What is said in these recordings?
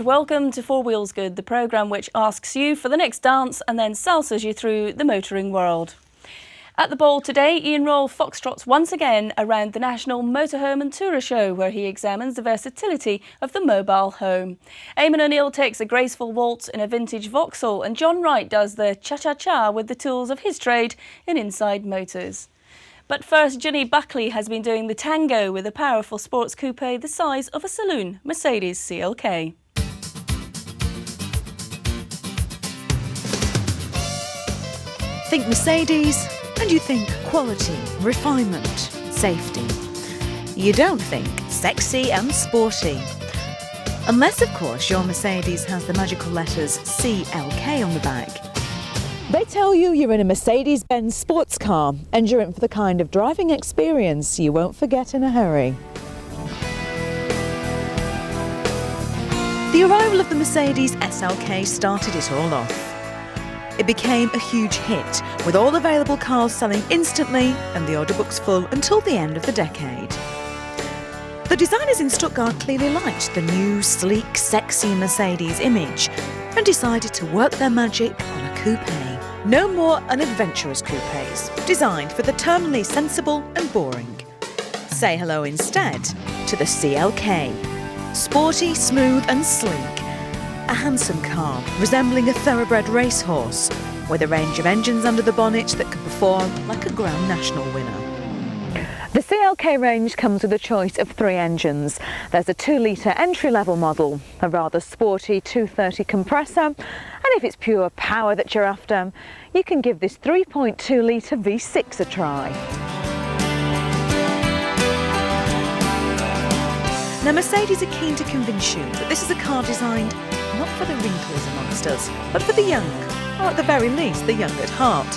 and welcome to Four Wheels Good, the programme which asks you for the next dance and then salsas you through the motoring world. At the ball today, Royle foxtrots once again around the National Motorhome and Tourer Show, where he examines the versatility of the mobile home. Eamonn O'Neal takes a graceful waltz in a vintage Vauxhall, and John Wright does the cha-cha-cha with the tools of his trade in Inside Motors. But first, Ginny Buckley has been doing the tango with a powerful sports coupe the size of a saloon, Mercedes CLK. Think Mercedes and you think quality, refinement, safety. You don't think sexy and sporty. Unless, of course, your Mercedes has the magical letters CLK on the back. They tell you you're in a Mercedes-Benz sports car and you're in for the kind of driving experience you won't forget in a hurry. The arrival of the Mercedes SLK started it all off. It became a huge hit, with all available cars selling instantly and the order books full until the end of the decade. The designers in Stuttgart clearly liked the new, sleek, sexy Mercedes image and decided to work their magic on a coupe. No more unadventurous coupes, designed for the terminally sensible and boring. Say hello instead to the CLK. Sporty, smooth and sleek. A handsome car resembling a thoroughbred racehorse, with a range of engines under the bonnet that can perform like a Grand National winner. The CLK range comes with a choice of 3 engines. There's a 2-litre entry-level model, a rather sporty 230 compressor, and if it's pure power that you're after, you can give this 3.2-litre V6 a try. Now, Mercedes are keen to convince you that this is a car designed not for the wrinklers amongst us, but for the young, or at the very least, the young at heart.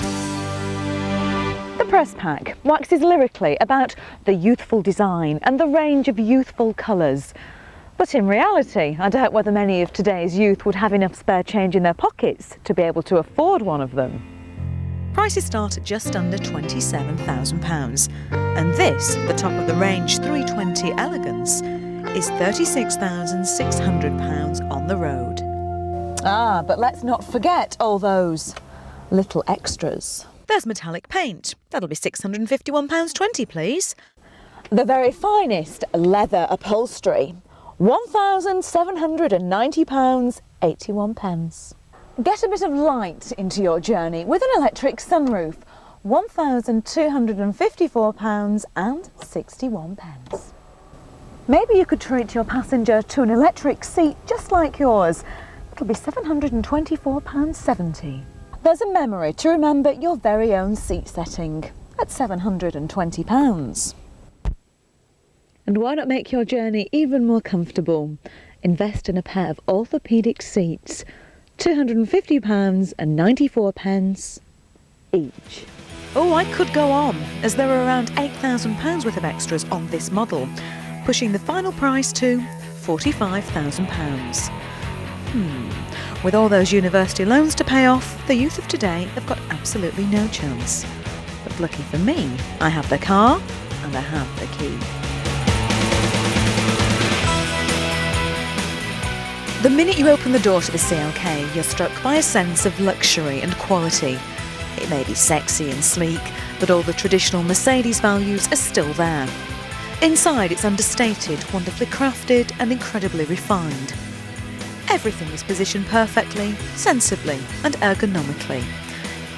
The press pack waxes lyrically about the youthful design and the range of youthful colours. But in reality, I doubt whether many of today's youth would have enough spare change in their pockets to be able to afford one of them. Prices start at just under £27,000, and this, the top of the range 320 Elegance, is £36,600 on the road. Ah, but let's not forget all those little extras. There's metallic paint. That'll be £651.20, please. The very finest leather upholstery. £1,790.81. Get a bit of light into your journey with an electric sunroof. £1,254.61. Maybe you could treat your passenger to an electric seat just like yours. It'll be £724.70. There's a memory to remember your very own seat setting at £720. And why not make your journey even more comfortable? Invest in a pair of orthopaedic seats, £250.94 each. Oh, I could go on, as there are around £8,000 worth of extras on this model, pushing the final price to £45,000. With all those university loans to pay off, the youth of today have got absolutely no chance. But lucky for me, I have the car and I have the key. The minute you open the door to the CLK, you're struck by a sense of luxury and quality. It may be sexy and sleek, but all the traditional Mercedes values are still there. Inside, it's understated, wonderfully crafted and incredibly refined. Everything is positioned perfectly, sensibly and ergonomically.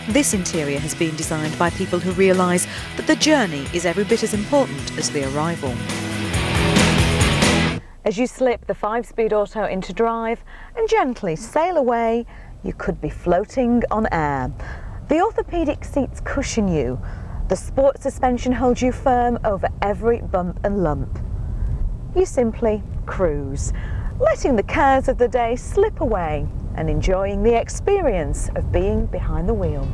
This interior has been designed by people who realise that the journey is every bit as important as the arrival. As you slip the 5-speed auto into drive and gently sail away, you could be floating on air. The orthopaedic seats cushion you. The sport suspension holds you firm over every bump and lump. You simply cruise, letting the cares of the day slip away and enjoying the experience of being behind the wheel.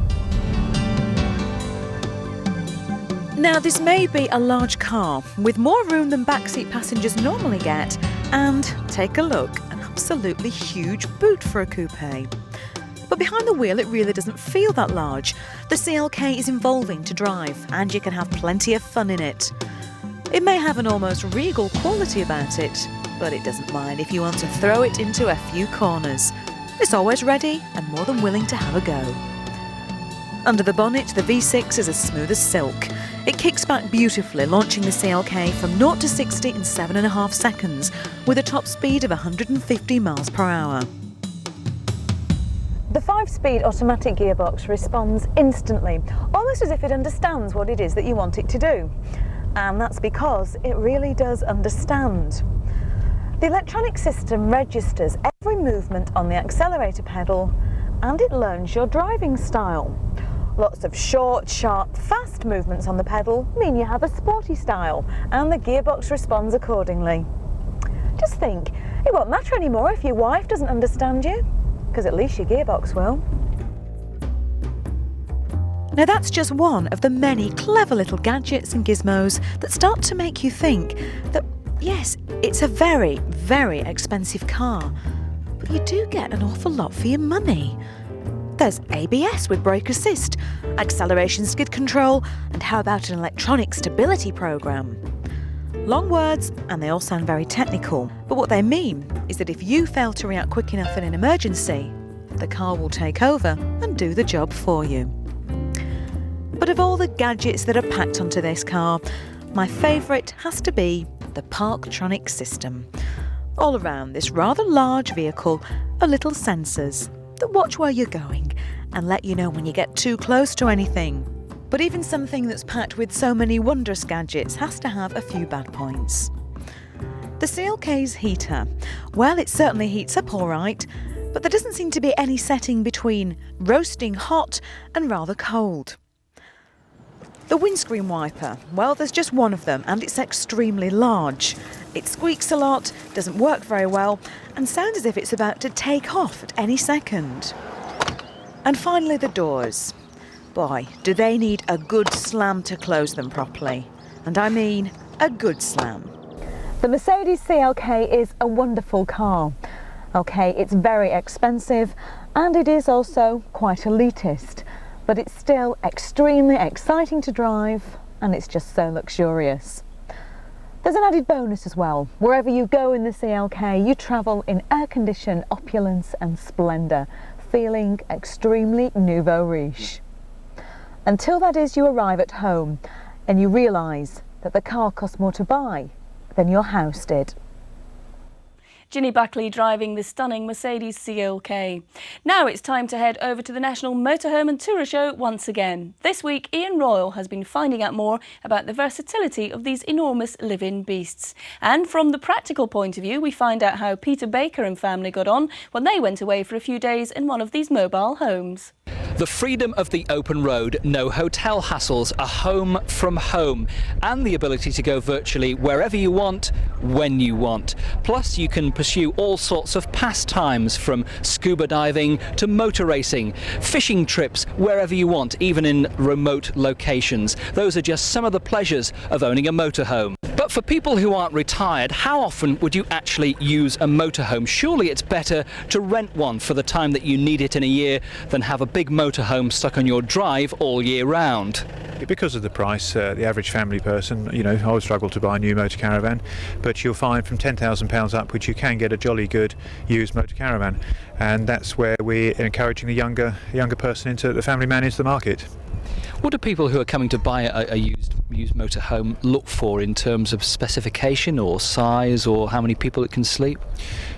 Now, this may be a large car with more room than backseat passengers normally get, and take a look, an absolutely huge boot for a coupe. But behind the wheel, it really doesn't feel that large. The CLK is involving to drive, and you can have plenty of fun in it. It may have an almost regal quality about it, but it doesn't mind if you want to throw it into a few corners. It's always ready and more than willing to have a go. Under the bonnet, the V6 is as smooth as silk. It kicks back beautifully, launching the CLK from 0 to 60 in 7.5 seconds, with a top speed of 150 miles per hour. The 5-speed automatic gearbox responds instantly, almost as if it understands what it is that you want it to do. And that's because it really does understand. The electronic system registers every movement on the accelerator pedal, and it learns your driving style. Lots of short, sharp, fast movements on the pedal mean you have a sporty style, and the gearbox responds accordingly. Just think, it won't matter anymore if your wife doesn't understand you, because at least your gearbox will. Now that's just one of the many clever little gadgets and gizmos that start to make you think that, yes, it's a very, very expensive car, but you do get an awful lot for your money. There's ABS with brake assist, acceleration skid control, and how about an electronic stability program? Long words, and they all sound very technical, but what they mean is that if you fail to react quick enough in an emergency, the car will take over and do the job for you. But of all the gadgets that are packed onto this car, my favourite has to be the Parktronic system. All around this rather large vehicle are little sensors that watch where you're going and let you know when you get too close to anything. But even something that's packed with so many wondrous gadgets has to have a few bad points. The CLK's heater, well, it certainly heats up all right, but there doesn't seem to be any setting between roasting hot and rather cold. The windscreen wiper, well, there's just one of them and it's extremely large. It squeaks a lot, doesn't work very well, and sounds as if it's about to take off at any second. And finally the doors. Boy, do they need a good slam to close them properly. And I mean a good slam. The Mercedes CLK is a wonderful car. Okay, it's very expensive and it is also quite elitist, but it's still extremely exciting to drive and it's just so luxurious. There's an added bonus as well. Wherever you go in the CLK, you travel in air-conditioned opulence and splendour, feeling extremely nouveau riche. Until that is you arrive at home and you realise that the car costs more to buy than your house did. Ginny Buckley driving the stunning Mercedes CLK. Now it's time to head over to the National Motorhome and Tourer Show once again. This week, Ian Royle has been finding out more about the versatility of these enormous live-in beasts. And from the practical point of view, we find out how Peter Baker and family got on when they went away for a few days in one of these mobile homes. The freedom of the open road, no hotel hassles, a home from home, and the ability to go virtually wherever you want, when you want. Plus, you can pursue all sorts of pastimes, from scuba diving to motor racing, fishing trips, wherever you want, even in remote locations. Those are just some of the pleasures of owning a motorhome. But for people who aren't retired, how often would you actually use a motorhome? Surely it's better to rent one for the time that you need it in a year than have a big motorhome stuck on your drive all year round. Because of the price, the average family person, I would struggle to buy a new motor caravan, but you'll find from £10,000 upwards you can get a jolly good used motor caravan, and that's where we're encouraging the younger person into the family man into the market. What do people who are coming to buy a used motorhome look for in terms of specification or size or how many people it can sleep?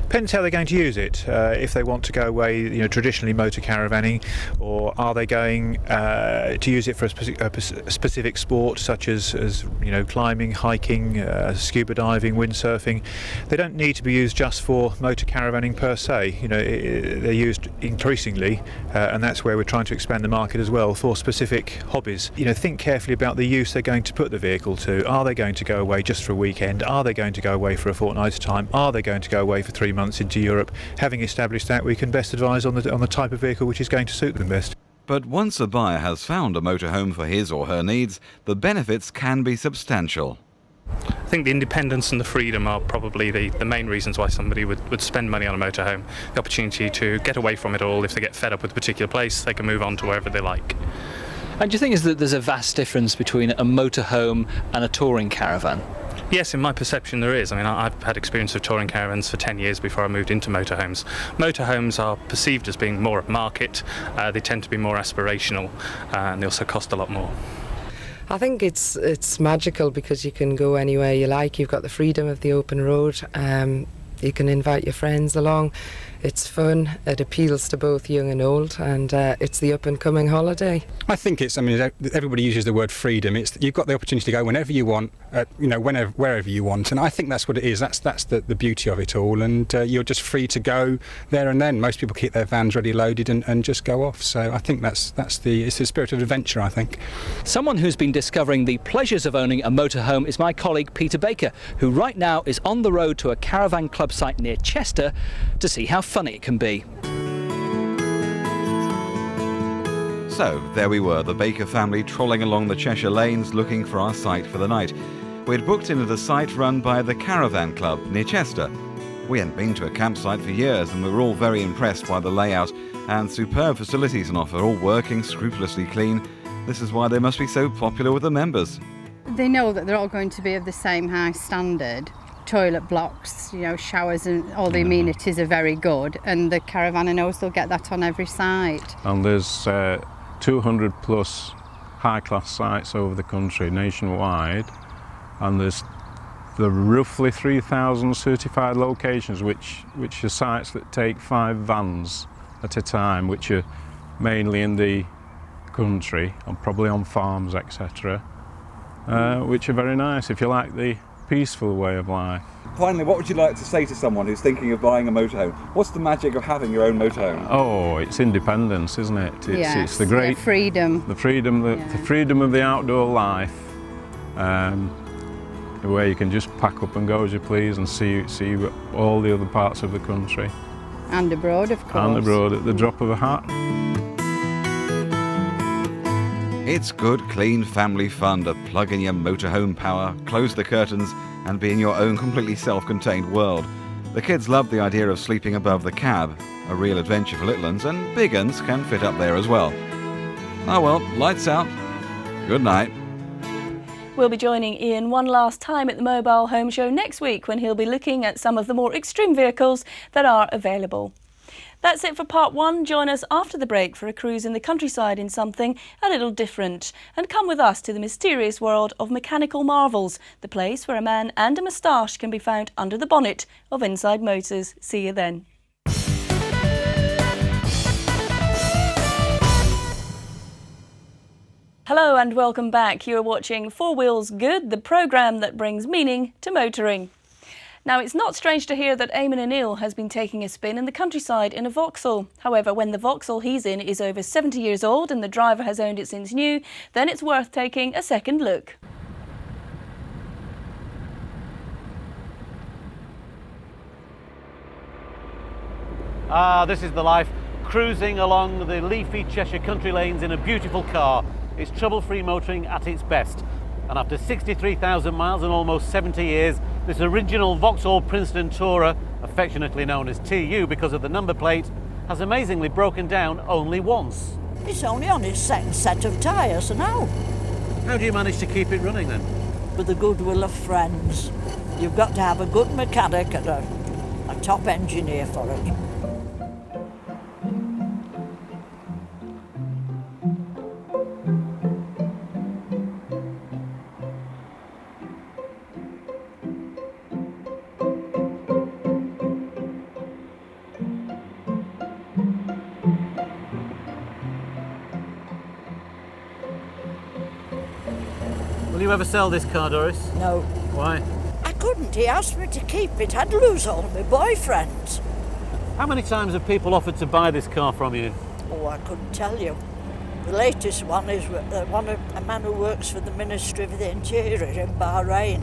Depends how they're going to use it. If they want to go away, traditionally motor caravanning, or are they going to use it for a specific sport such as climbing, hiking, scuba diving, windsurfing. They don't need to be used just for motor caravanning per se. They're used increasingly, and that's where we're trying to expand the market as well for specific hobbies. Think carefully about the use they're going to put the vehicle to. Are they going to go away just for a weekend? Are they going to go away for a fortnight's time? Are they going to go away for 3 months into Europe? Having established that, we can best advise on the type of vehicle which is going to suit them best. But once a buyer has found a motorhome for his or her needs, the benefits can be substantial. I think the independence and the freedom are probably the main reasons why somebody would spend money on a motorhome. The opportunity to get away from it all. If they get fed up with a particular place, they can move on to wherever they like. And do you think that there's a vast difference between a motorhome and a touring caravan? Yes, in my perception there is. I mean, I've had experience of touring caravans for 10 years before I moved into motorhomes. Motorhomes are perceived as being more upmarket, they tend to be more aspirational, and they also cost a lot more. I think it's magical because you can go anywhere you like. You've got the freedom of the open road. You can invite your friends along. It's fun. It appeals to both young and old, and it's the up-and-coming holiday. I think it's. I mean, everybody uses the word freedom. You've got the opportunity to go whenever you want, wherever you want, and I think that's what it is. That's the beauty of it all, and you're just free to go there and then. Most people keep their vans ready loaded and just go off. So I think it's the spirit of adventure, I think. Someone who's been discovering the pleasures of owning a motorhome is my colleague Peter Baker, who right now is on the road to a caravan club site near Chester to see how funny it can be. So, there we were, the Baker family trolling along the Cheshire lanes looking for our site for the night. We'd booked in at a site run by the Caravan Club near Chester. We hadn't been to a campsite for years and we were all very impressed by the layout and superb facilities on offer, all working scrupulously clean. This is why they must be so popular with the members. They know that they're all going to be of the same high standard. Toilet blocks, showers and all the amenities are very good, and the caravan knows they'll get that on every site. And there's 200 plus high-class sites over the country nationwide, and there's the roughly 3,000 certified locations which are sites that take 5 vans at a time, which are mainly in the country and probably on farms, etc., which are very nice if you like the peaceful way of life. Finally, what would you like to say to someone who's thinking of buying a motorhome? What's the magic of having your own motorhome? Oh, it's independence, isn't it? It's the great freedom. The freedom of the outdoor life, where you can just pack up and go as you please and see all the other parts of the country. And abroad, of course. And abroad at the drop of a hat. It's good, clean family fun to plug in your motorhome power, close the curtains and be in your own completely self-contained world. The kids love the idea of sleeping above the cab, a real adventure for little uns, and big uns can fit up there as well. Oh well, lights out. Good night. We'll be joining Ian one last time at the Mobile Home Show next week when he'll be looking at some of the more extreme vehicles that are available. That's it for part 1. Join us after the break for a cruise in the countryside in something a little different. And come with us to the mysterious world of mechanical marvels, the place where a man and a moustache can be found under the bonnet of Inside Motors. See you then. Hello and welcome back. You're watching Four Wheels Good, the programme that brings meaning to motoring. Now, it's not strange to hear that Eamonn O'Neal has been taking a spin in the countryside in a Vauxhall. However, when the Vauxhall he's in is over 70 years old and the driver has owned it since new, then it's worth taking a second look. This is the life, cruising along the leafy Cheshire country lanes in a beautiful car. It's trouble-free motoring at its best. And after 63,000 miles and almost 70 years, this original Vauxhall Princeton Tourer, affectionately known as TU because of the number plate, has amazingly broken down only once. It's only on its second set of tyres now. How do you manage to keep it running then? With the goodwill of friends. You've got to have a good mechanic and a top engineer for it. Will you ever sell this car, Doris? No. Why? I couldn't. He asked me to keep it. I'd lose all my boyfriends. How many times have people offered to buy this car from you? Oh, I couldn't tell you. The latest one is a man who works for the Ministry of the Interior in Bahrain.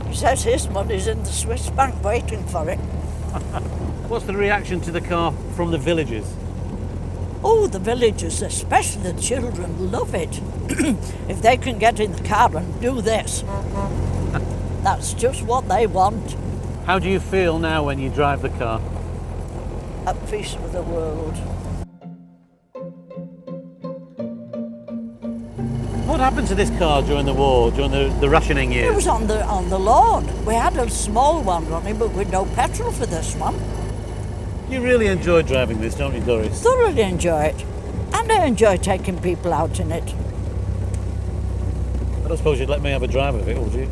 He says his money's in the Swiss bank waiting for it. What's the reaction to the car from the villagers? Oh, the villagers, especially the children, love it. If they can get in the car and do this, that's just what they want. How do you feel now when you drive the car? At peace with the world. What happened to this car during the war, during the rationing years? It was on the lawn. We had a small one running, but with no petrol for this one. You really enjoy driving this, don't you, Doris? Thoroughly enjoy it. And I enjoy taking people out in it. I don't suppose you'd let me have a drive of it, would you?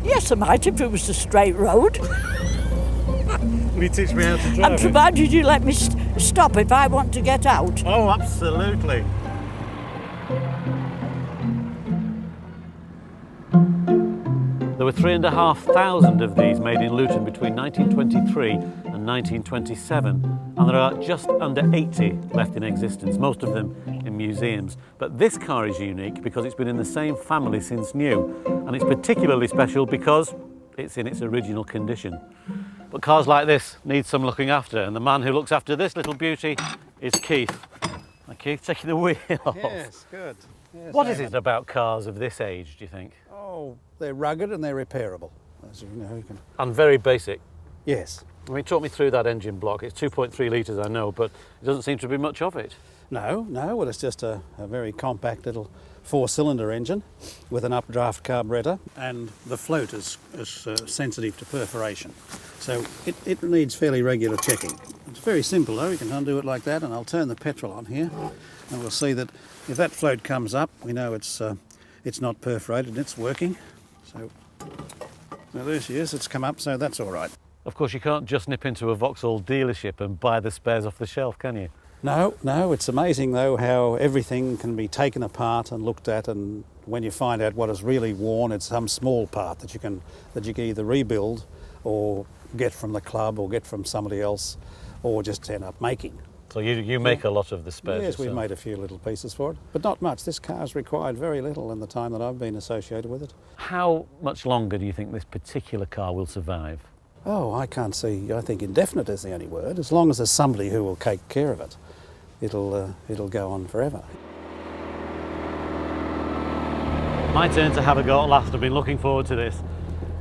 Yes, I might if it was a straight road. Will you teach me how to drive And provided you let me stop if I want to get out. Oh, absolutely. There were 3,500 of these made in Luton between 1923 and 1927, and there are just under 80 left in existence, most of them in museums. But this car is unique because it's been in the same family since new, and it's particularly special because it's in its original condition. But cars like this need some looking after, and the man who looks after this little beauty is Keith. Now, Keith, taking the wheel off. Yes, good. Yes, What is it about cars of this age, do you think? Oh, they're rugged and they're repairable, as you know. You can... And very basic. Yes. I mean, talk me through that engine block. It's 2.3 litres, I know, but it doesn't seem to be much of it. No, well, it's just a very compact little four-cylinder engine with an updraft carburettor, and the float is sensitive to perforation. So it needs fairly regular checking. It's very simple though, you can undo it like that, and I'll turn the petrol on here, and we'll see that if that float comes up, we know it's not perforated and it's working. So there she is, it's come up, so that's all right. Of course, you can't just nip into a Vauxhall dealership and buy the spares off the shelf, can you? No, it's amazing though how everything can be taken apart and looked at, and when you find out what is really worn, it's some small part that you can either rebuild or get from the club or get from somebody else or just end up making. So you make a lot of the spares Yes, yourself? we've made a few little pieces for it, but not much. This car's required very little in the time that I've been associated with it. How much longer do you think this particular car will survive? Oh, I can't see. I think indefinite is the only word. As long as there's somebody who will take care of it, it'll go on forever. My turn to have a go at last. I've been looking forward to this.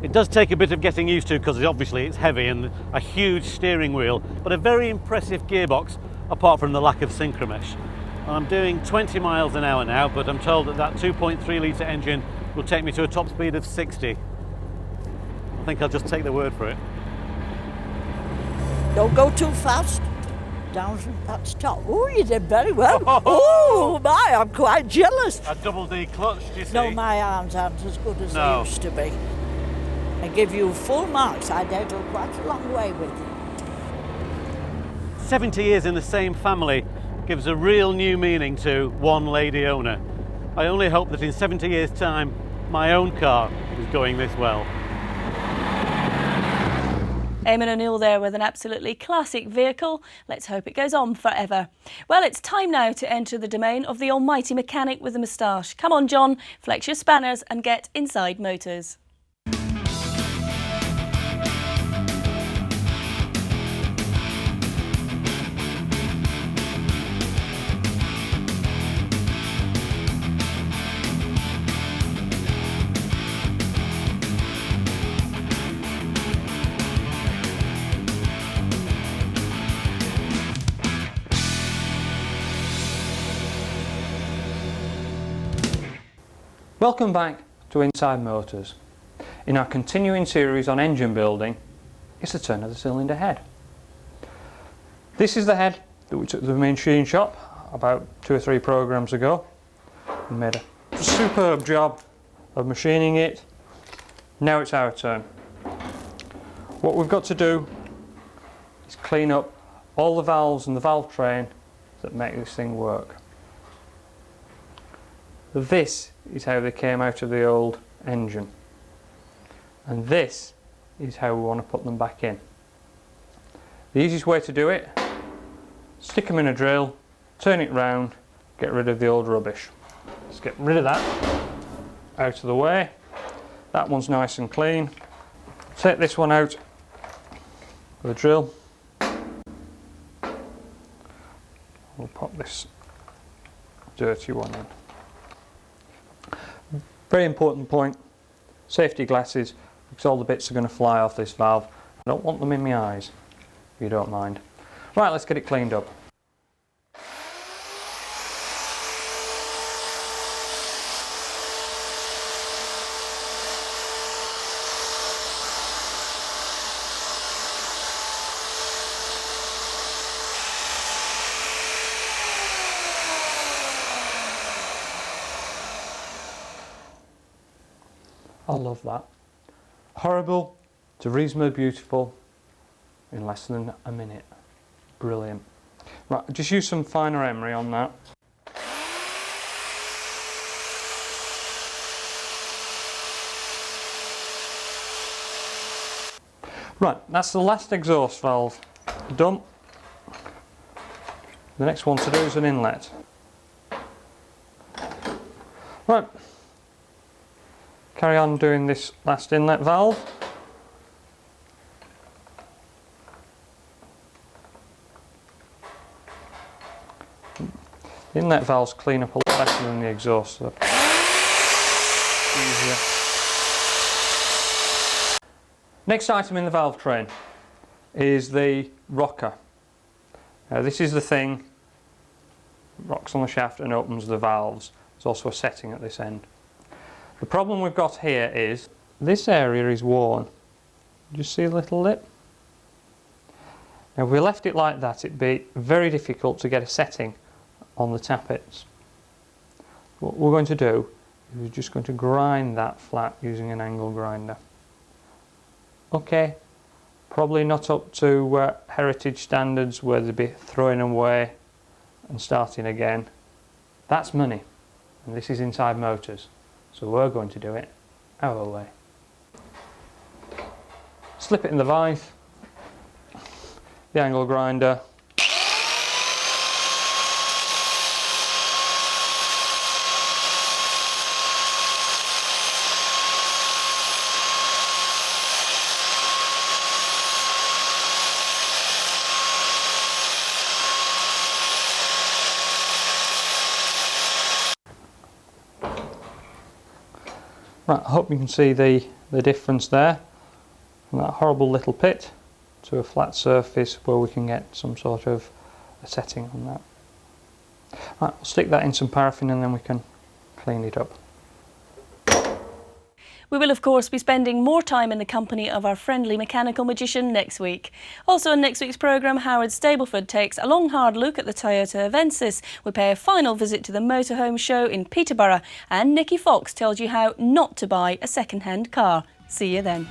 It does take a bit of getting used to because obviously it's heavy and a huge steering wheel, but a very impressive gearbox apart from the lack of synchromesh. I'm doing 20 miles an hour now, but I'm told that 2.3 litre engine will take me to a top speed of 60. I think I'll just take the word for it. Don't go too fast. Down from that top. Oh, you did very well. Oh, my, I'm quite jealous. A double D clutch, do you see? No, my arms aren't as good as they used to be. I give you full marks. I did go quite a long way with you. 70 years in the same family gives a real new meaning to one lady owner. I only hope that in 70 years' time, my own car is going this well. Eamonn O'Neal there with an absolutely classic vehicle. Let's hope it goes on forever. Well, it's time now to enter the domain of the almighty mechanic with a moustache. Come on, John, flex your spanners and get inside motors. Welcome back to Inside Motors. In our continuing series on engine building, it's the turn of the cylinder head. This is the head that we took to the machine shop about 2 or 3 programs ago. We made a superb job of machining it. Now it's our turn. What we've got to do is clean up all the valves and the valve train that make this thing work. This is how they came out of the old engine, and this is how we want to put them back in. The easiest way to do it, stick them in a drill, turn it round, get rid of the old rubbish. Let's get rid of that out of the way. That one's nice and clean. Take this one out with a drill. We'll pop this dirty one in. Very important point, safety glasses, because all the bits are going to fly off this valve. I don't want them in my eyes, if you don't mind. Right, let's get it cleaned up. I love that. Horrible to reasonably beautiful in less than a minute. Brilliant. Right, just use some finer emery on that. Right, that's the last exhaust valve done. The next one to do is an inlet. Right, carry on doing this last inlet valve. The inlet valves clean up a lot better than the exhaust. So easier. Next item in the valve train is the rocker. This is the thing that rocks on the shaft and opens the valves. There's also a setting at this end. The problem we've got here is this area is worn. Just see a little lip? Now if we left it like that, it'd be very difficult to get a setting on the tappets. What we're going to do is we're just going to grind that flat using an angle grinder. Okay, probably not up to heritage standards where they'd be throwing them away and starting again. That's money, and this is Inside Motors, so we're going to do it our way. Slip it in the vise, the angle grinder. Right, I hope you can see the difference there, from that horrible little pit to a flat surface where we can get some sort of a setting on that. Right, we'll stick that in some paraffin and then we can clean it up. We will of course be spending more time in the company of our friendly mechanical magician next week. Also in next week's programme, Howard Stableford takes a long hard look at the Toyota Avensis. We pay a final visit to the Motorhome show in Peterborough, and Nikki Fox tells you how not to buy a second-hand car. See you then.